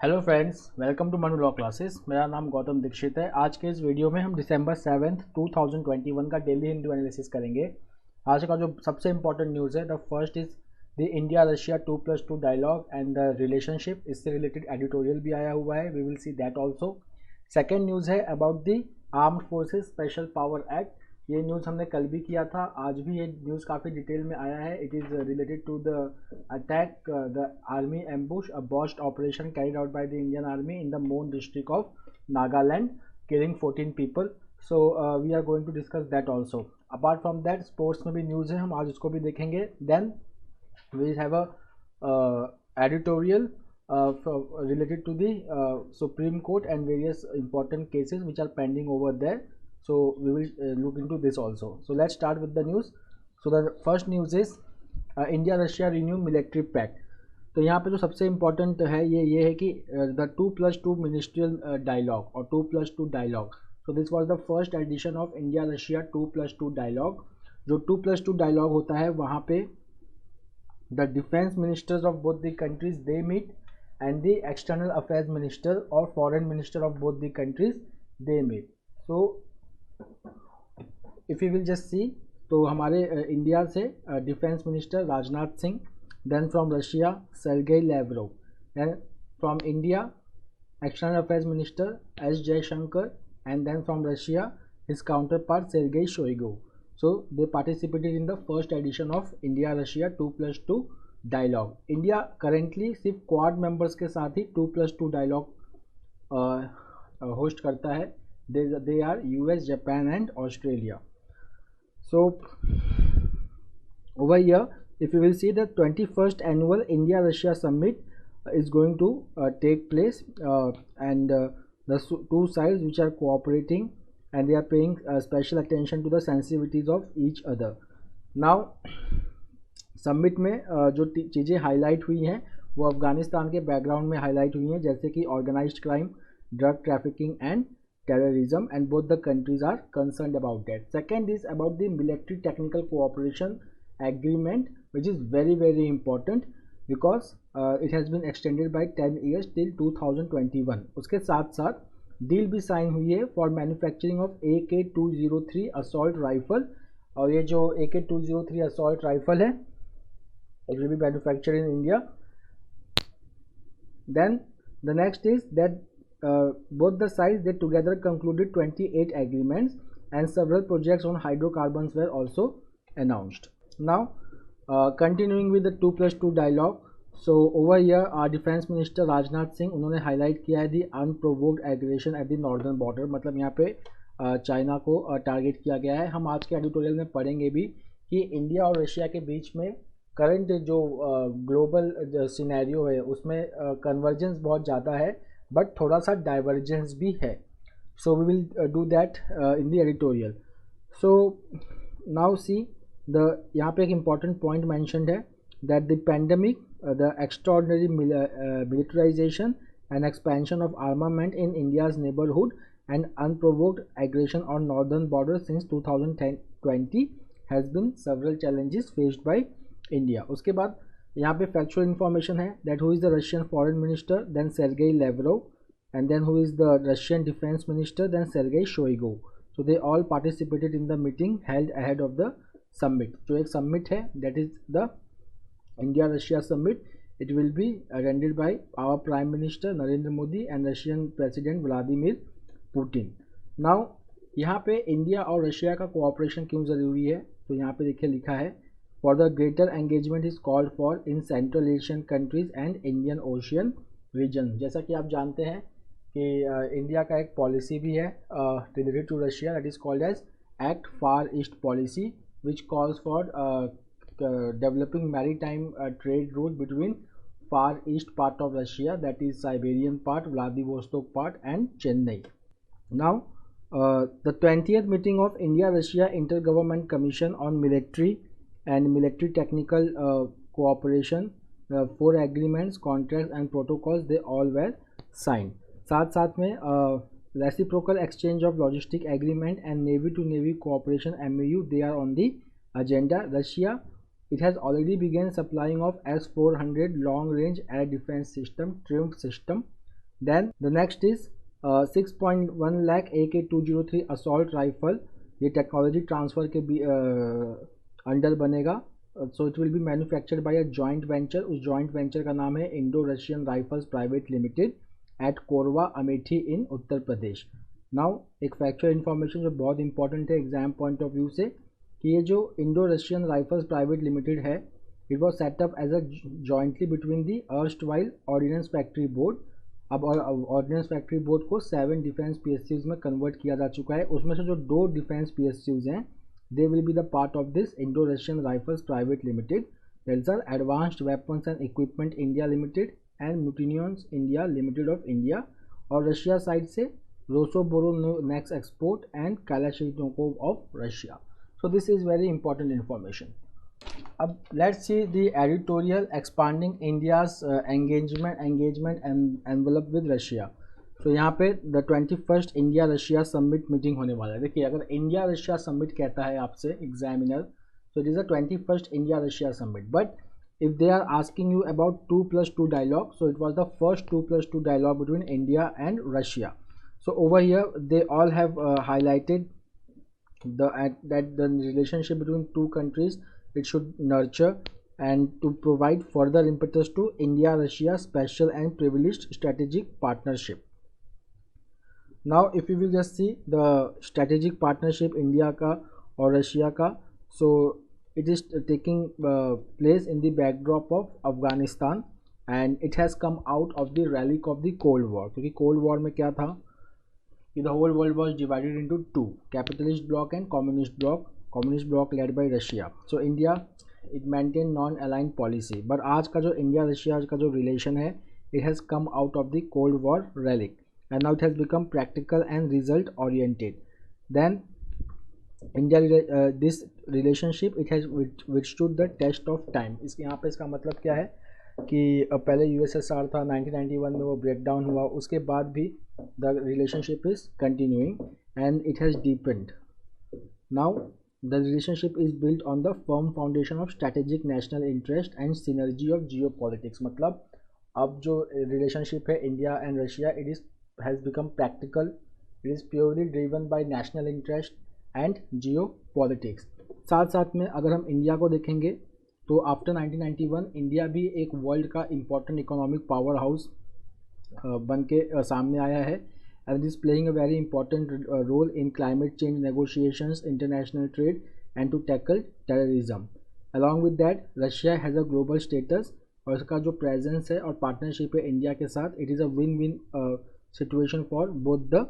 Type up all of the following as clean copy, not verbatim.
Hello friends, welcome to Manu law classes. मेरा नाम गौतम दीक्षित है। आज के इस वीडियो में हम दिसंबर 7 2021 का डेली हिंदू एनालिसिस करेंगे। आज का जो सबसे इंपॉर्टेंट न्यूज़ है, the first is the India Russia 2+2 dialogue and the relationship. इससे रिलेटेड एडिटोरियल भी आया हुआ है, we will see that also. Second news है about the armed forces special power act. ये न्यूज़ हमने कल भी किया था, आज भी ये न्यूज़ काफ़ी डिटेल में आया है। It is related to the attack the army ambush, a botched operation carried out by the Indian army in the Mon district of Nagaland, killing 14 people. So we are going to discuss that also. Apart from that, sports में भी news है, हम आज उसको भी देखेंगे. Then we have a editorial related to the Supreme Court and various important cases which are pending over there. So we will look into this also. So let's start with the news. So the first news is India Russia renew military pact. तो यहाँ पे जो सबसे important है ये है कि the 2+2 ministerial dialogue और 2+2 dialogue. So this was the first edition of India Russia 2+2 dialogue. जो 2+2 डायलॉग होता है वहाँ पे the defence ministers of both the countries they meet and the external affairs minister और foreign minister of both the countries they meet. So if you will just see, तो हमारे India से defence minister Rajnath Singh, then from Russia Sergei Lavrov, then from India External Affairs Minister S. Jaishankar, and then from Russia his counterpart Sergei Shoigu. So they participated in the first edition of India Russia 2+2 dialogue. India currently सिर्फ quad members के साथ ही 2+2 dialogue host करता है. they are US, Japan and Australia. So over here, if you will see, the 21st annual India Russia summit is going to take place, and the two sides which are cooperating and they are paying special attention to the sensitivities of each other. Now summit में जो चीज़ें highlight हुई हैं वो अफगानिस्तान के background में highlight हुई हैं, जैसे कि organised crime, drug trafficking and terrorism, and both the countries are concerned about that. Second is about the military technical cooperation agreement, which is very important because it has been extended by 10 years till 2021. उसके साथ साथ deal भी sign हुई है for manufacturing of AK-203 assault rifle. और ये जो AK-203 assault rifle है it will be manufactured in India. Then the next is that both the sides they together concluded 28 agreements and several projects on hydrocarbons were also announced. Now continuing with the 2+2 dialogue. So over here our defense minister Rajnath Singh उन्होंने highlight किया है the unprovoked aggression at the northern border. मतलब यहाँ पे China को target किया गया है. हम आज के एडिटोरियल में पढ़ेंगे भी कि इंडिया और रशिया के बीच में करंट जो ग्लोबल सिनेरियो है उसमें कन्वर्जेंस बहुत ज़्यादा है, बट थोड़ा सा डाइवर्जेंस भी है. So we will do that in the editorial. So now see the यहाँ पे एक इम्पॉर्टेंट पॉइंट मैंशनड है that the pandemic, the extraordinary militarisation and expansion of armament in India's neighbourhood and unprovoked aggression on northern border since 2020 has been several challenges faced by India. उसके बाद यहाँ पे factual information है that who is the Russian foreign minister, then Sergei Lavrov, and then who is the Russian defence minister, then Sergei Shoigu. So they all participated in the meeting held ahead of the summit. जो एक summit है that is the India Russia summit. It will be attended by our prime minister Narendra Modi and Russian president Vladimir Putin. Now यहाँ पे India और Russia का cooperation क्यों ज़रूरी है, तो यहाँ पे देखिए लिखा है for the greater engagement is called for in Central Asian countries and Indian Ocean region. जैसा कि आप जानते हैं कि इंडिया का एक पॉलिसी भी है related to Russia that is called as Act Far East Policy, which calls for developing maritime trade route between Far East part of Russia, that is Siberian part, Vladivostok part and Chennai. Now the 20th meeting of India-Russia Intergovernment Commission on Military and military technical cooperation, 4 agreements, contracts and protocols, they all were signed. साथ में reciprocal exchange of logistic agreement and navy to navy cooperation MOU, they are on the agenda. Russia, it has already begun supplying of S-400 long range air defense system, Triumph system then the next is 6.1 lakh AK-203 assault rifle, ये technology transfer के भी under बनेगा। So it will be manufactured by a joint venture, उस joint venture का नाम है Indo Russian rifles private limited at Korwa Amethi in Uttar Pradesh. Now एक factual information जो बहुत इंपॉर्टेंट है एग्जाम पॉइंट ऑफ व्यू से, कि ये जो Indo Russian rifles private limited है, it was set up as a jointly between the erstwhile ordnance factory board. अब ऑर्डिनेंस फैक्ट्री बोर्ड को 7 डिफेंस PSUs में कन्वर्ट किया जा चुका है, उसमें से जो 2 डिफेंस PSUs हैं they will be the part of this Indo-Russian Rifles Private Limited. Those are Advanced Weapons and Equipment India Limited and Mutinions India Limited of India, और रशिया साइड से Rosoboronets Export and Kalashnikov of Russia. So this is very important information. अब let's see the editorial expanding India's engagement and envelope with Russia. तो यहाँ पे the 21st India Russia summit meeting होने वाला है। देखिए अगर इंडिया रशिया समिट कहता है आपसे एग्जामिनर, तो it is the 21st India Russia summit, but if they are asking you about 2+2 dialogue, so it was the first 2+2 dialogue between India and Russia. So over here they all have highlighted that the relationship between two countries, it should nurture and to provide further impetus to India-Russia special and privileged strategic partnership. Now if you will just see the strategic partnership India का और Russia का, so it is taking place in the backdrop of Afghanistan and it has come out of the relic of the Cold War। क्योंकि Cold War में क्या था कि the whole world was divided into 2, capitalist bloc and communist bloc led by Russia। So India it maintained non-aligned policy, but आज का जो India Russia का जो रिलेशन है, it has come out of the Cold War relic and now it has become practical and result oriented. Then India this relationship it has withstood the test of time। इसके यहाँ पे इसका मतलब क्या है कि पहले USSR था, 1991 में वो ब्रेक डाउन हुआ, उसके बाद भी the relationship is continuing and it has depend. Now the relationship is built on the firm foundation of strategic national interest and synergy of Jio politics. मतलब अब जो रिलेशनशिप है India and Russia, it is has become practical, it is purely driven by national interest and Jio politics. साथ साथ में अगर हम India को देखेंगे तो आफ्टर 1991 इंडिया भी एक वर्ल्ड का इम्पॉर्टेंट इकोनॉमिक पावर हाउस बन के सामने आया है and is playing a very important role in climate change negotiations, international trade and to tackle terrorism. Along with that Russia has a global status और इसका जो प्रेजेंस है और पार्टनरशिप है इंडिया के साथ, it is a win win situation for both the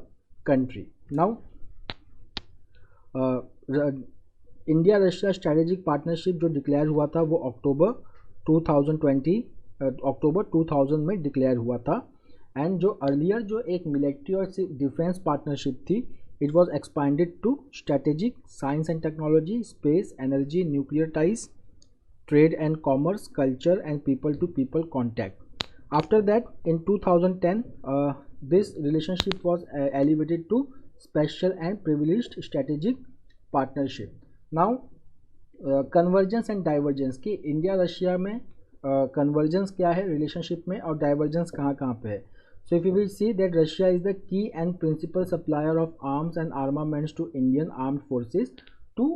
country. Now India Russia strategic partnership जो declare हुआ था वो अक्टूबर 2000 में डिक्लेयर हुआ था एंड जो अर्लियर जो एक मिलिट्री और डिफेंस पार्टनरशिप थी, it was expanded to strategic science and technology, space, energy, nuclear ties, trade and commerce, culture and people to people contact. After that in 2010 this relationship was elevated to special and privileged strategic partnership. Now convergence and divergence की India Russia में convergence क्या है relationship में और divergence कहाँ पे है। So if you will see that Russia is the की and principal supplier of arms and armaments to Indian armed forces to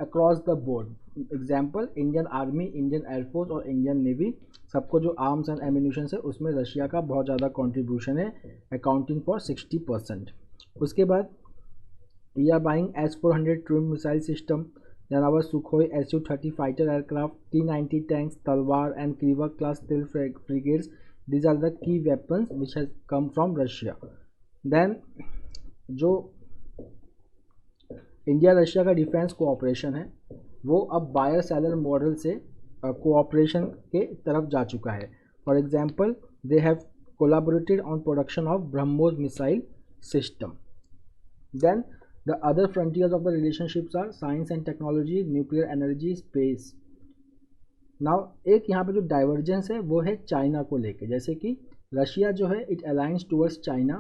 across the board. Example Indian army, Indian air force और Indian navy, सबको जो arms and ammunition है उसमें Russia का बहुत ज़्यादा contribution है, अकाउंटिंग फॉर 60%। उसके बाद we are buying S-400 trim missile system, then our Sukhoi Su-30 fighter aircraft, T-90 tanks, Talwar and Kriva class stealth frigates. These are the key weapons which has come from Russia. Then जो India Russia का defence cooperation है वो अब buyer seller model से cooperation के तरफ जा चुका है। For example they have collaborated on production of BrahMos missile system. Then The other frontiers of the relationships are science and technology, nuclear energy, space. Now एक यहाँ पे जो डाइवर्जेंस है वो है चाइना को लेके, जैसे कि रशिया जो है it aligns towards China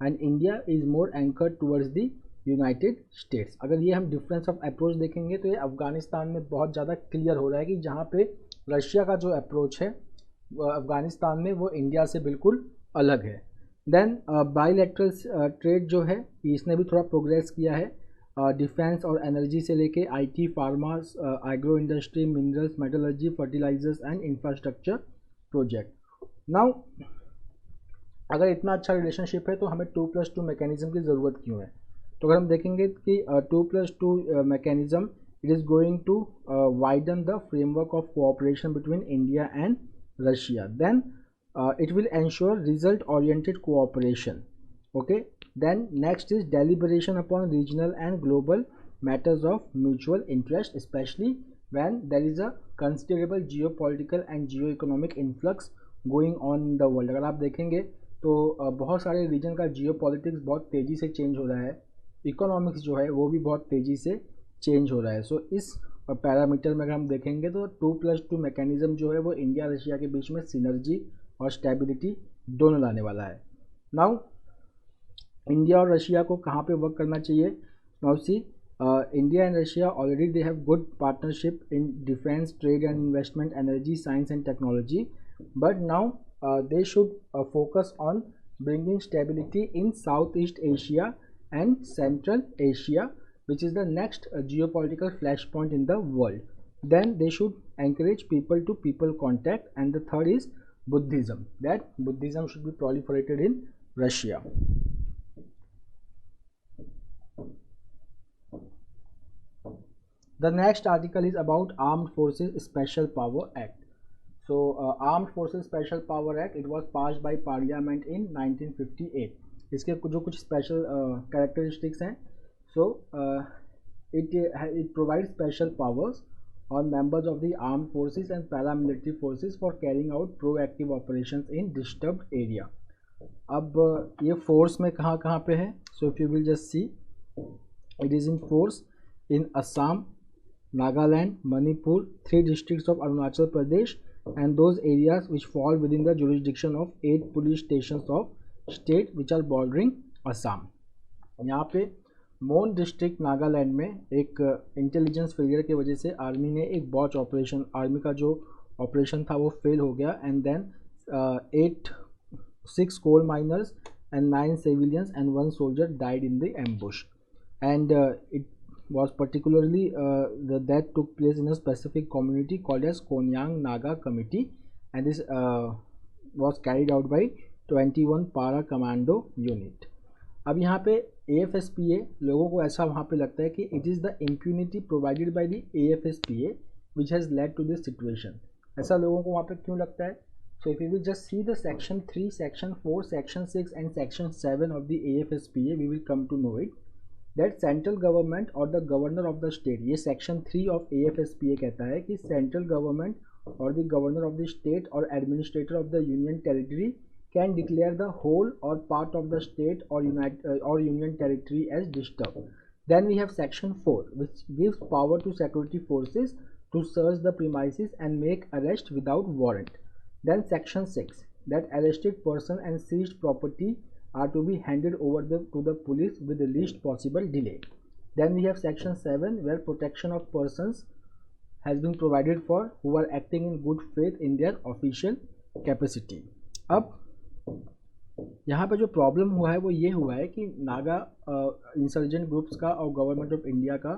and India is more anchored towards the United States. अगर ये हम डिफरेंस ऑफ अप्रोच देखेंगे तो ये अफगानिस्तान में बहुत ज़्यादा क्लियर हो रहा है कि जहाँ पे रशिया का जो अप्रोच है अफगानिस्तान में वो इंडिया से बिल्कुल अलग है। देन बाईलैटरल ट्रेड जो है इसने भी थोड़ा प्रोग्रेस किया है, डिफेंस और एनर्जी से लेके IT, pharma, agro industry, minerals, metallurgy, fertilisers and infrastructure project. Now अगर इतना अच्छा रिलेशनशिप है तो हमें 2+2 मैकेनिज्म की ज़रूरत क्यों है? तो अगर हम देखेंगे कि 2+2 mechanism it is going to widen the framework of cooperation between India and Russia, then it will ensure result oriented cooperation. Okay, then next is deliberation upon regional and global matters of mutual interest, especially when there is a considerable geopolitical and geoeconomic influx going on in the world। अगर आप देखेंगे तो बहुत सारे reason का geopolitics बहुत तेज़ी से चेंज हो रहा है, इकोनॉमिक्स जो है वो भी बहुत तेज़ी से चेंज हो रहा है। सो इस पैरामीटर में अगर हम देखेंगे तो 2+2 मैकेनिज्म जो है वो इंडिया रशिया के बीच में सिनर्जी और स्टेबिलिटी दोनों लाने वाला है। नाउ इंडिया और रशिया को कहाँ पे वर्क करना चाहिए? Now see India and Russia already they have good partnership in defence, trade and investment, energy, science and technology, but now they should focus on bringing stability in Southeast Asia and Central Asia, which is the next geopolitical flashpoint in the world. Then they should encourage people to people contact, and the third is Buddhism, that Buddhism should be proliferated in Russia. The next article is about Armed Forces Special Power Act. So Armed Forces Special Power Act, it was passed by Parliament in 1958. इसके जो कुछ special characteristics हैं, so it provides special powers on members of the armed forces and paramilitary forces for carrying out proactive operations in disturbed area. अब ये force में कहाँ कहाँ पे है? So if you will just see, it is in force in Assam, Nagaland, Manipur, 3 districts of Arunachal Pradesh, and those areas which fall within the jurisdiction of 8 police stations of state which are bordering Assam. यहाँ पे मोन district Nagaland में एक intelligence failure की वजह से army ने एक बॉच ऑपरेशन, आर्मी का जो ऑपरेशन था वो फेल हो गया, and then 6 coal miners and 9 civilians and 1 soldier died in the ambush, and it was particularly the death took place in a specific community called as Konyang Naga Committee, and this was carried out by 21 para commando unit. अब यहाँ पे AFSPA लोगों को ऐसा वहाँ पे लगता है कि it is the impunity provided by the AFSPA which has led to this situation. ऐसा लोगों को वहाँ पे क्यों लगता है? So if we will just see the section 3, section 4, section 6 and section 7 of the AFSPA, we will come to know it that central government or the governor of the state, ये section 3 of AFSPA कहता है कि central government or the governor of the state or administrator of the union territory can declare the whole or part of the state or union territory as disturbed. Then we have section 4 which gives power to security forces to search the premises and make arrest without warrant. Then section 6 that arrested person and seized property are to be handed over to the police with the least possible delay. Then we have section 7 where protection of persons has been provided for who are acting in good faith in their official capacity. अब यहाँ पे जो problem हुआ है वो ये हुआ है कि नागा इंसर्जेंट ग्रुप्स का और गवर्नमेंट ऑफ इंडिया का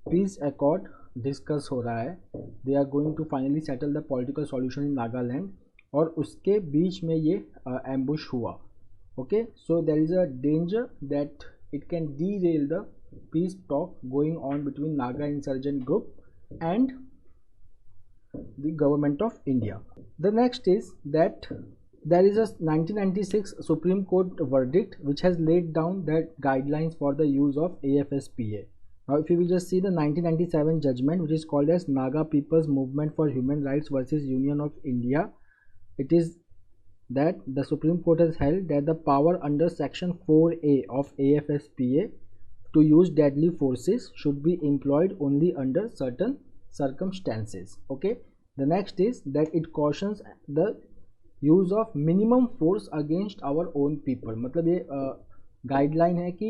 पीस अकॉर्ड डिस्कस हो रहा है. They are going to finally settle the political solution in Nagaland, और उसके बीच में ये एम्बुश हुआ. Okay, so there is a danger that it can derail the peace talk going on between Naga insurgent group and the government of India. The next is that there is a 1996 Supreme Court verdict which has laid down the guidelines for the use of AFSPA. Now if you will just see the 1997 judgment which is called as Naga People's Movement for Human Rights versus Union of India, it is that the Supreme Court has held that the power under section 4A of AFSPA to use deadly forces should be employed only under certain circumstances. Okay, the next is that it cautions the use of minimum force against our own people. मतलब ये guideline है कि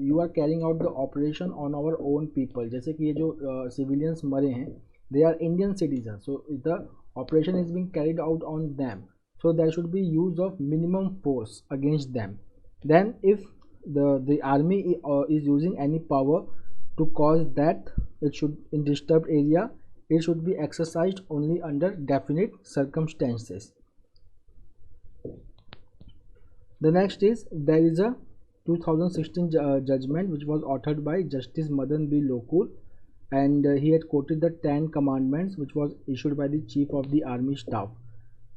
you are carrying out the operation on our own people. जैसे कि ये जो civilians मरे हैं they are Indian citizen, so the operation is being carried out on them. so there should be use of minimum force against them. Then if the army is using any power to cause death, it should in disturbed area, it should be exercised only under definite circumstances. The next is there is a 2016 judgment which was authored by Justice Madan B. Lokul, and he had quoted the 10 commandments which was issued by the chief of the army staff.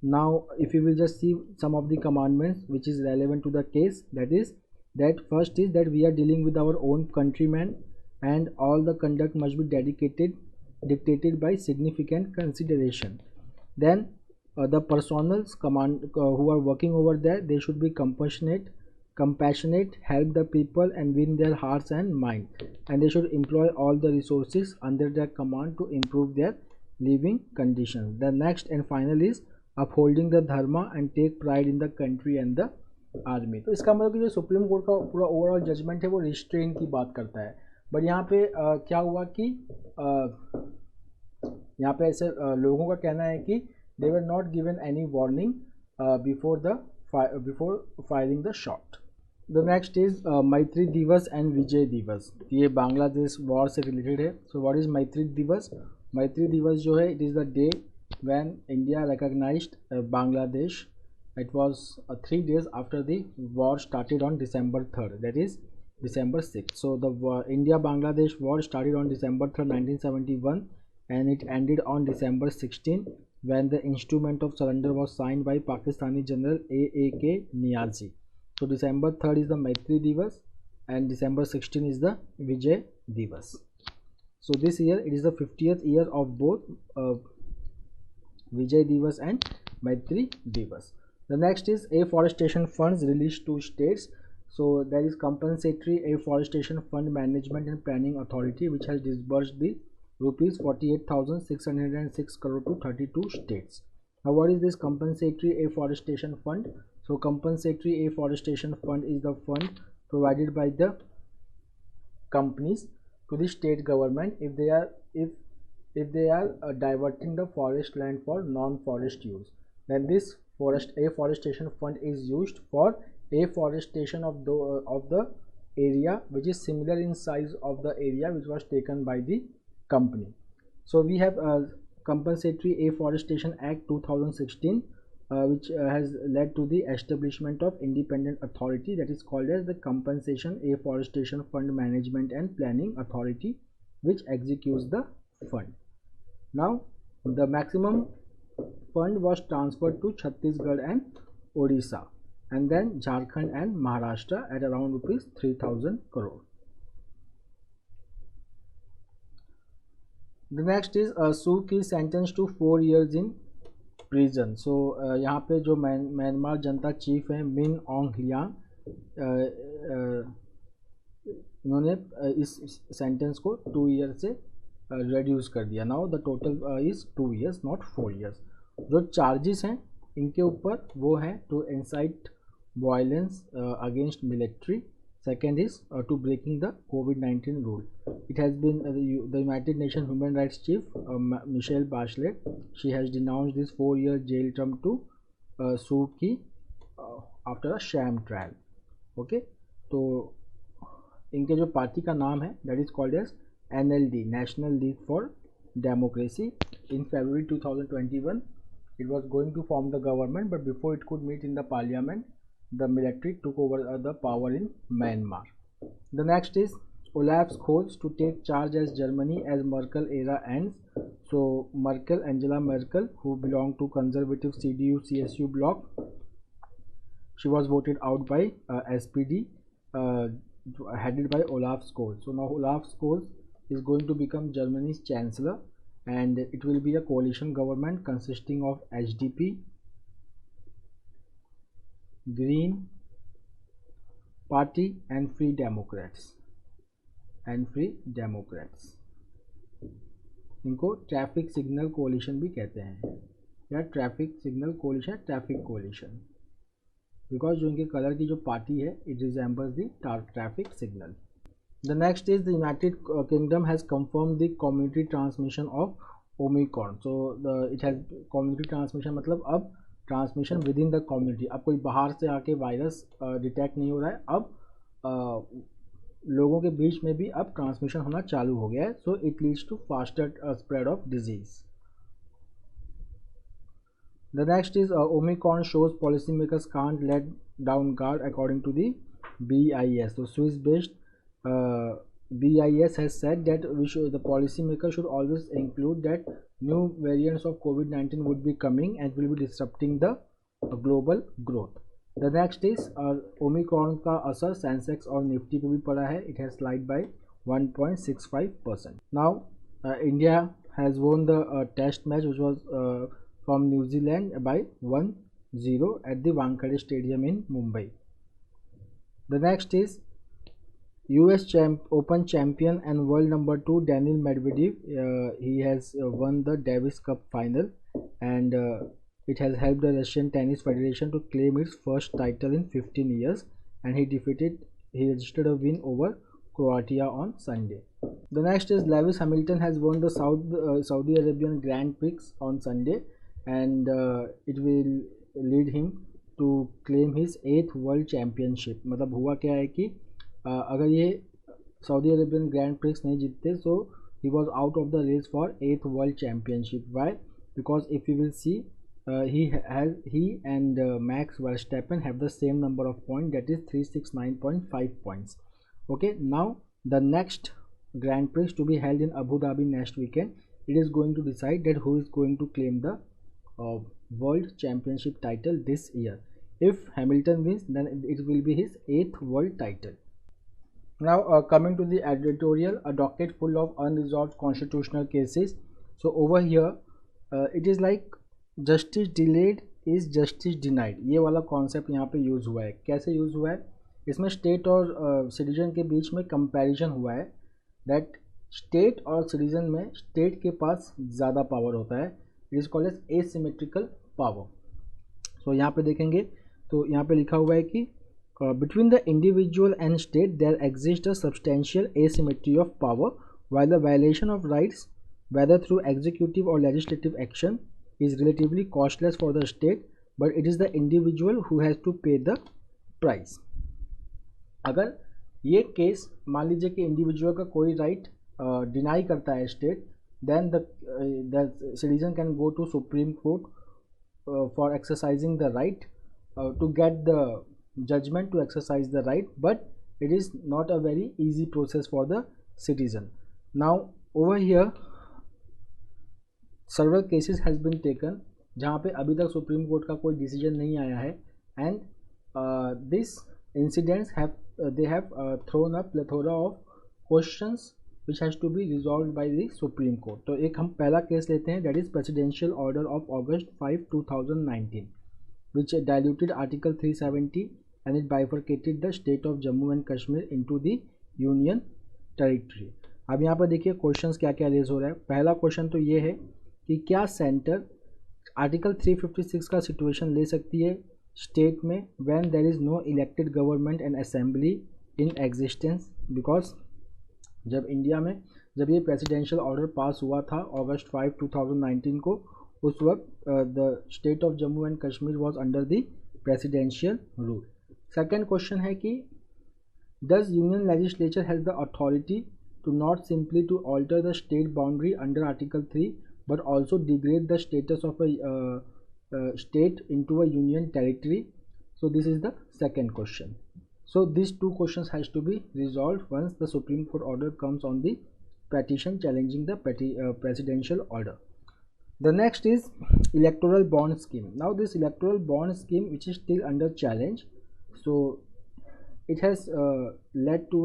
Now if you will just see some of the commandments which is relevant to the case, that is that first is that we are dealing with our own countrymen, and all the conduct must be dictated by significant consideration. Then the personals who are working over there, they should be compassionate, help the people and win their hearts and mind, and they should employ all the resources under their command to improve their living conditions. The next and final is upholding the dharma and take pride in the country and the army. तो इसका मतलब कि जो supreme court का पूरा overall judgement है वो restrain की बात करता है, बट यहाँ पे क्या हुआ कि यहाँ पे ऐसे लोगों का कहना है कि they were not given any warning before firing the shot. The next is Maitri Diwas and विजय दिवस, ये बांग्लादेश वॉर से रिलेटेड है। सो व्हाट इज मैत्री दिवस? मैत्री दिवस जो है it is the day when India recognised Bangladesh. It was 3 days after the war started on December 3rd, that is December 6th. So the India-Bangladesh war started on December 3rd, 1971, and it ended on December 16th when the instrument of surrender was signed by Pakistani General A.A.K. Niazi. So December 3rd is the Maitri Divas and December 16th is the Vijay Divas. So this year it is the 50th year of both Vijay Divas and Maitri Divas. The next is afforestation funds released to states. So there is compensatory afforestation fund management and planning authority which has disbursed the rupees 48,606 crore to 32 states. Now what is this compensatory afforestation fund? So compensatory afforestation fund is the fund provided by the companies to the state government if they are diverting the forest land for non-forest use. Then this afforestation fund is used for afforestation of the area which is similar in size of the area which was taken by the company. So we have Compensatory Afforestation Act 2016 which has led to the establishment of independent authority that is called as the Compensation Afforestation Fund Management and Planning Authority, which executes the fund. Now the maximum fund was transferred to Chhattisgarh and Odisha, and then Jharkhand and Maharashtra at around rupees 3,000 crore. The next is Suu Kyi sentenced to 4 years in prison. So यहाँ पे जो Myanmar जनता chief है मिन ऑन्ग ह्लियांग, इन्होंने इस sentence को 2 year से reduce कर दिया. Now the total is 2 years not 4 years. जो चार्जेस हैं इनके ऊपर वो है to incite violence against military. Second is to breaking the COVID-19 rule. It has been the United Nations Human Rights Chief Michelle Bachelet. She has denounced this 4-year jail term to Suu Kyi after a sham trial. Okay, तो इनके जो party का नाम है that is called as NLD, National League for Democracy. In February 2021, it was going to form the government, but before it could meet in the parliament, the military took over the power in Myanmar. The next is Olaf Scholz to take charge as Germany as Merkel era ends. So Merkel, Angela Merkel, who belonged to conservative CDU-CSU bloc, she was voted out by SPD headed by Olaf Scholz. So now Olaf Scholz is going to become Germany's chancellor, and it will be a coalition government consisting of HDP, Green Party and Free Democrats. इनको traffic signal कोalition भी कहते हैं, या traffic signal कोalition, traffic कोalition, because जो इनके colour की जो party है it resembles the traffic signal. The next is the United Kingdom has confirmed the community transmission of Omicron. So it has community transmission, मतलब अब transmission with in the community. अब कोई बाहर से आके वायरस डिटेक्ट नहीं हो रहा है, अब लोगों के बीच में भी अब ट्रांसमिशन होना चालू हो गया है। So it leads to faster spread of disease. The next is Omicron shows policymakers can't let down guard according to the BIS. So Swiss-based BIS has said that the policymaker should always include that new variants of COVID-19 would be coming and will be disrupting the global growth. The next is Omicron का असर Sensex और Nifty पे भी पड़ा है. It has slide by 1.65%. Now India has won the test match which was from New Zealand by 1-0 at the Wankhede Stadium in Mumbai. The next is US Open champion and world number 2 Daniil Medvedev. He has won the Davis Cup final, and it has helped the Russian Tennis Federation to claim its first title in 15 years, and he registered a win over Croatia on Sunday. The next is Lewis Hamilton has won the Saudi Arabian Grand Prix on Sunday, and it will lead him to claim his 8th world championship. मतलब हुआ क्या है कि अगर ये Saudi Arabian grand prix नहीं जीतते, so he was out of the race for 8th world championship. Why? Because if you will see, he and Max Verstappen have the same number of points, that is 369.5 points. Okay, now the next Grand Prix to be held in Abu Dhabi next weekend, it is going to decide that who is going to claim the world championship title this year. If Hamilton wins, then it will be his 8th world title. Now coming to the editorial, a docket full of unresolved constitutional cases. So over here it is like justice delayed is justice denied. ये वाला concept यहाँ पे use हुआ है. कैसे use हुआ है? इसमें स्टेट और सिटीजन के बीच में कंपैरिजन हुआ है दैट स्टेट और सिटीजन में स्टेट के पास ज़्यादा पावर होता है. It is called as asymmetrical power. So यहाँ पे देखेंगे तो यहाँ पे लिखा हुआ है कि between the individual and state there exist a substantial asymmetry of power while the violation of rights whether through executive और legislative action is relatively costless for the state, but it is the individual who has to pay the price. अगर ये case मान लीजिए कि individual का कोई right deny करता है state, then the citizen can go to Supreme Court for exercising the right to get the judgment to exercise the right, but it is not a very easy process for the citizen. Now over here several cases has been taken जहाँ पे अभी तक supreme court का कोई decision नहीं आया है, and this incidents have thrown a plethora of questions which has to be resolved by the Supreme Court. तो एक हम पहला केस लेते हैं, that is Presidential Order of August 5, 2019, which diluted Article 370 and it bifurcated the state of Jammu and Kashmir into the Union Territory. अब यहाँ पर देखिए क्वेश्चंस क्या क्या रेज हो रहा है. पहला क्वेश्चन तो ये है कि क्या सेंटर आर्टिकल 356 का सिचुएशन ले सकती है स्टेट में when there is no elected government and assembly in existence. Because जब इंडिया में जब ये प्रेसिडेंशियल ऑर्डर पास हुआ था अगस्त 5, 2019 को, उस वक्त the state of Jammu and Kashmir was under the presidential rule. Second question है कि does union legislature has the authority to not simply to alter the state boundary under article 3 but also degrade the status of a state into a union territory. So this is the second question. So these two questions has to be resolved once the Supreme Court order comes on the petition challenging the presidential order. The next is electoral bond scheme. Now this electoral bond scheme which is still under challenge, so it has led to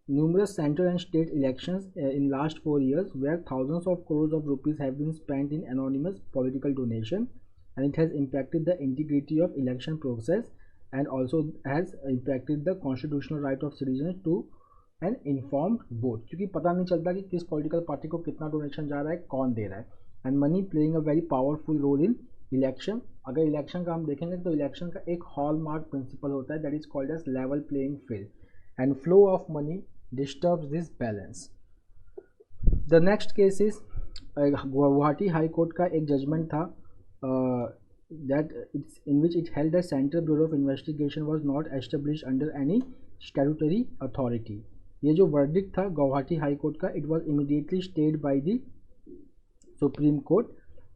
numerous central and state elections in last 4 years where thousands of crores of rupees have been spent in anonymous political donation, and it has impacted the integrity of election process and also has impacted the constitutional right of citizens to an informed vote. क्योंकि पता नहीं चलता कि किस political party को कितना donation जा रहा है, कौन दे रहा है, and money playing a very powerful role in election. अगर इलेक्शन का हम देखेंगे तो इलेक्शन का एक हॉलमार्क प्रिंसिपल होता है that is called as level playing field, and flow of money disturbs this balance. The next case is Guwahati high court का एक जजमेंट था that it's in which it held that Central Bureau of Investigation was not established under any statutory authority. ये जो verdict था Guwahati high court का, it was immediately stayed by the supreme court,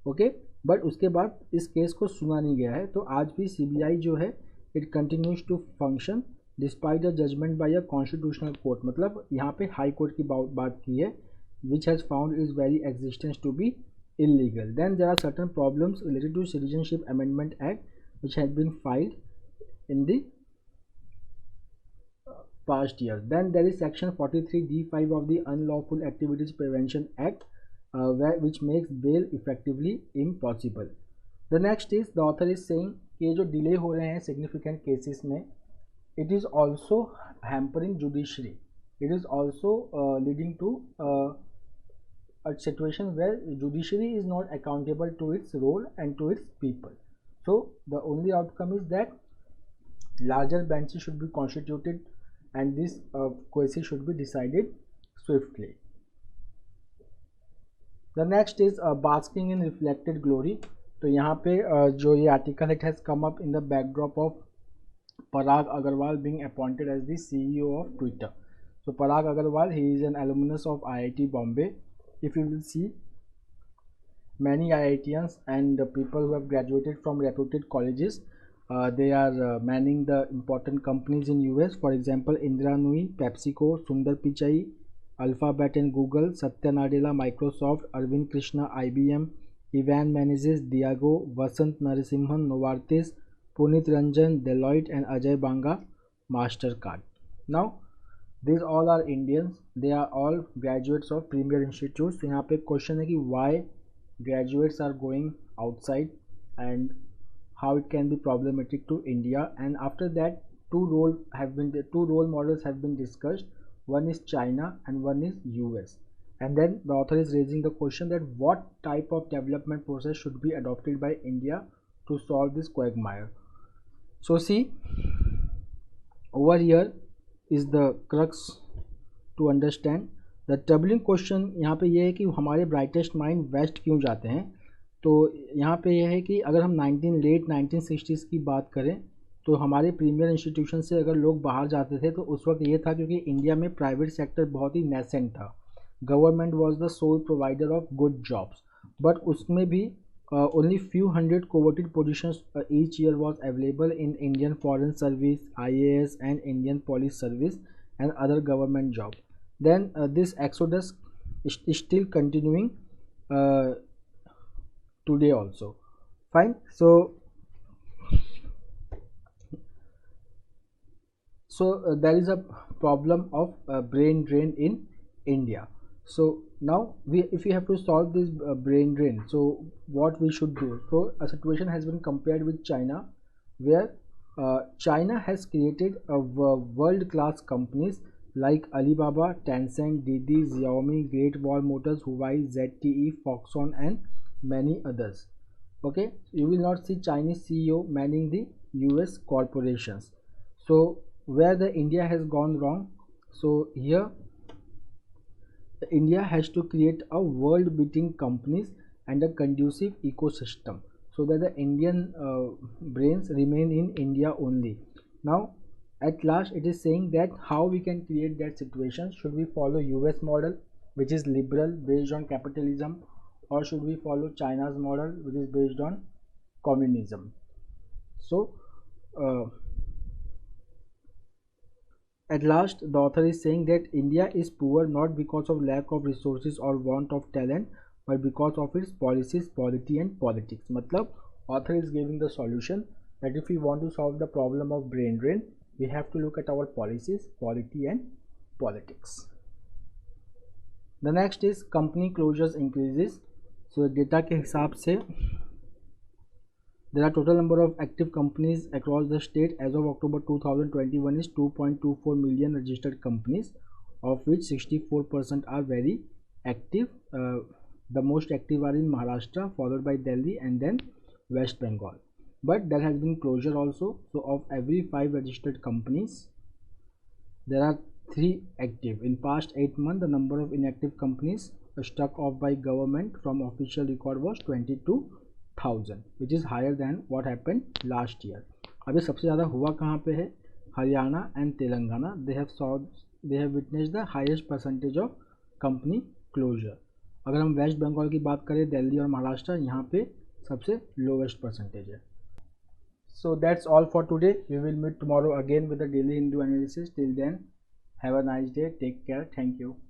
okay, but उसके बाद इस case को सुना नहीं गया है. तो आज भी सीबीआई जो है it continues to function despite the judgment by a constitutional court. मतलब यहाँ पे हाई कोर्ट की बात की है, which has found is very existence to be illegal. Then there are certain problems related to Citizenship Amendment Act which has been filed in the past years. Then there is section 43d5 of the Unlawful Activities Prevention Act which makes bail effectively impossible. The next is the author is saying कि जो delay हो रहे हैं significant cases में, it is also hampering judiciary. It is also leading to a situation where judiciary is not accountable to its role and to its people. So the only outcome is that larger benches should be constituted and this cases should be decided swiftly. The next is basking in reflected glory. तो यहाँ पे जो ये article it has come up in the backdrop of Parag Agarwal being appointed as the CEO of Twitter. So Parag Agarwal, he is an alumnus of IIT Bombay. If you will see, many IITians and the people who have graduated from reputed colleges, they are manning the important companies in US. For example, Indra Nooyi, PepsiCo, Sundar Pichai, Alphabet and Google, Satya Nadella, Microsoft, Arvind Krishna, IBM, Ivan Menezes, Diageo, Vasant Narasimhan, Novartis, Puneet Ranjan, Deloitte and Ajay Banga, Mastercard. Now these all are Indians, they are all graduates of premier institutes. तो यहाँ पे question है कि why graduates are going outside and how it can be problematic to India. And after that two role models have been discussed. One is China and one is US. And then the author is raising the question that what type of development process should be adopted by India to solve this quagmire. So see, over here is the crux to understand. The troubling question यहाँ पे ये है कि हमारे brightest mind waste क्यों जाते हैं. तो यहाँ पे ये है कि अगर हम लेट 1960s की बात करें तो हमारे प्रीमियर इंस्टीट्यूशन से अगर लोग बाहर जाते थे तो उस वक्त ये था क्योंकि इंडिया में प्राइवेट सेक्टर बहुत ही नेसेंट था. Government was the sole provider of good jobs, but उसमें भी only few hundred coveted positions each year was available in Indian Foreign Service, IAS and Indian Police Service and other government jobs. Then this exodus is still continuing today also. Fine. So there is a problem of brain drain in India. So now if we have to solve this brain drain, so what we should do. So a situation has been compared with China, where China has created a world-class companies like Alibaba, Tencent, Didi, Xiaomi, Great Wall Motors, Huawei, ZTE, Foxconn and many others. Okay, you will not see Chinese CEO manning the US corporations. So where the India has gone wrong, so here India has to create a world-beating companies and a conducive ecosystem so that the Indian brains remain in India only. Now at last it is saying that how we can create that situation. Should we follow US model which is liberal based on capitalism, or should we follow China's model which is based on communism? So at last the author is saying that India is poor not because of lack of resources or want of talent, but because of its policies, polity and politics. मतलब author is giving the solution that if we want to solve the problem of brain drain, we have to look at our policies, polity and politics. The next is company closures increases. So data के हिसाब से there are total number of active companies across the state as of October 2021 is 2.24 million registered companies, of which 64% are very active. The most active are in Maharashtra, followed by Delhi and then West Bengal. But there has been closure also. So of every 5 registered companies, there are 3 active. In past 8 months, the number of inactive companies struck off by government from official record was 22 1000 which is higher than what happened last year. अभी सबसे ज़्यादा हुआ कहाँ पे है? Haryana and Telangana. they have witnessed the highest percentage of company closure. अगर हम waste Bengal की बात करें, दिल्ली और महाराष्ट्र, यहाँ पे सबसे लोवेस्ट परसेंटेज है. So that's all for today. We will meet tomorrow again with the daily Hindu analysis. Till then, have a nice day. Take care. Thank you.